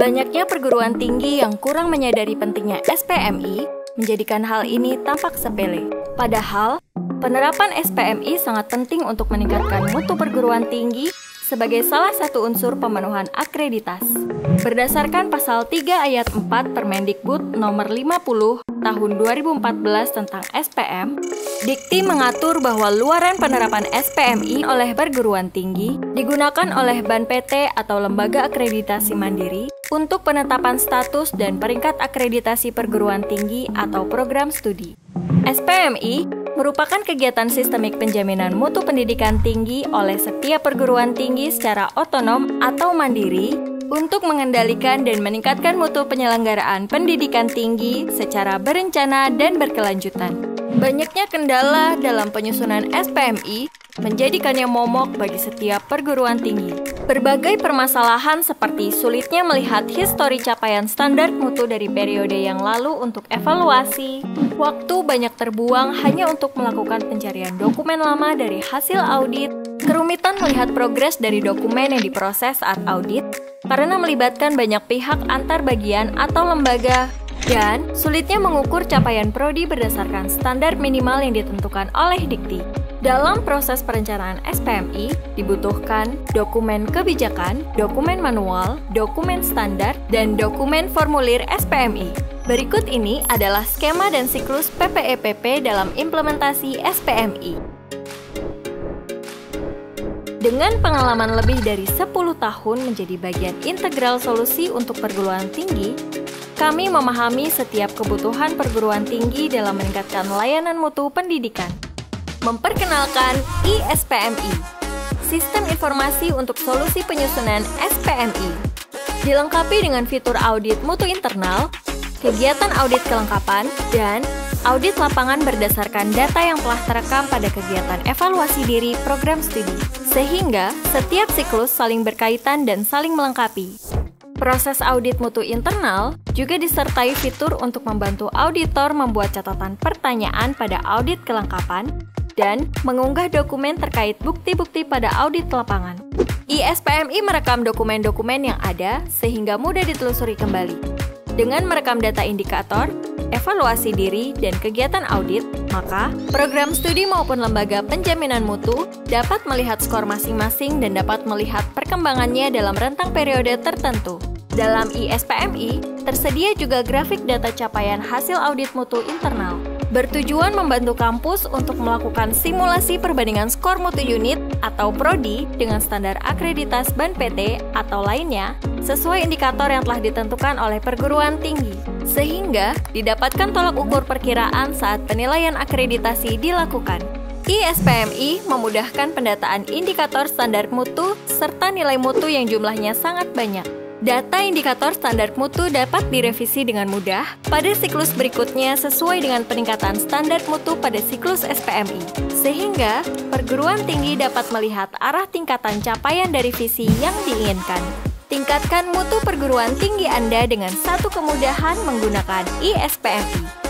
Banyaknya perguruan tinggi yang kurang menyadari pentingnya SPMI menjadikan hal ini tampak sepele. Padahal, penerapan SPMI sangat penting untuk meningkatkan mutu perguruan tinggi sebagai salah satu unsur pemenuhan akreditas. Berdasarkan pasal 3 ayat 4 Permendikbud nomor 50 tahun 2014 tentang SPM, Dikti mengatur bahwa luaran penerapan SPMI oleh perguruan tinggi digunakan oleh BAN PT atau Lembaga Akreditasi Mandiri untuk penetapan status dan peringkat akreditasi perguruan tinggi atau program studi. SPMI merupakan kegiatan sistemik penjaminan mutu pendidikan tinggi oleh setiap perguruan tinggi secara otonom atau mandiri untuk mengendalikan dan meningkatkan mutu penyelenggaraan pendidikan tinggi secara berencana dan berkelanjutan. Banyaknya kendala dalam penyusunan SPMI menjadikannya momok bagi setiap perguruan tinggi. Berbagai permasalahan seperti sulitnya melihat histori capaian standar mutu dari periode yang lalu untuk evaluasi, waktu banyak terbuang hanya untuk melakukan pencarian dokumen lama dari hasil audit, kerumitan melihat progres dari dokumen yang diproses saat audit karena melibatkan banyak pihak antar bagian atau lembaga, dan sulitnya mengukur capaian prodi berdasarkan standar minimal yang ditentukan oleh Dikti. Dalam proses perencanaan SPMI, dibutuhkan dokumen kebijakan, dokumen manual, dokumen standar, dan dokumen formulir SPMI. Berikut ini adalah skema dan siklus PPEPP dalam implementasi SPMI. Dengan pengalaman lebih dari 10 tahun menjadi bagian integral solusi untuk perguruan tinggi, kami memahami setiap kebutuhan perguruan tinggi dalam meningkatkan layanan mutu pendidikan. Memperkenalkan iSPMI, Sistem Informasi untuk Solusi Penyusunan SPMI. Dilengkapi dengan fitur audit mutu internal, kegiatan audit kelengkapan, dan audit lapangan berdasarkan data yang telah terekam pada kegiatan evaluasi diri program studi, sehingga setiap siklus saling berkaitan dan saling melengkapi. Proses audit mutu internal juga disertai fitur untuk membantu auditor membuat catatan pertanyaan pada audit kelengkapan dan mengunggah dokumen terkait bukti-bukti pada audit lapangan. iSPMI merekam dokumen-dokumen yang ada sehingga mudah ditelusuri kembali. Dengan merekam data indikator, evaluasi diri, dan kegiatan audit, maka program studi maupun lembaga penjaminan mutu dapat melihat skor masing-masing dan dapat melihat perkembangannya dalam rentang periode tertentu. Dalam iSPMI, tersedia juga grafik data capaian hasil audit mutu internal. Bertujuan membantu kampus untuk melakukan simulasi perbandingan skor mutu unit atau prodi dengan standar akreditas BAN PT atau lainnya sesuai indikator yang telah ditentukan oleh perguruan tinggi, sehingga didapatkan tolak ukur perkiraan saat penilaian akreditasi dilakukan. iSPMI memudahkan pendataan indikator standar mutu serta nilai mutu yang jumlahnya sangat banyak. Data indikator standar mutu dapat direvisi dengan mudah pada siklus berikutnya sesuai dengan peningkatan standar mutu pada siklus SPMI, sehingga perguruan tinggi dapat melihat arah tingkatan capaian dari visi yang diinginkan. Tingkatkan mutu perguruan tinggi Anda dengan satu kemudahan menggunakan iSPMI.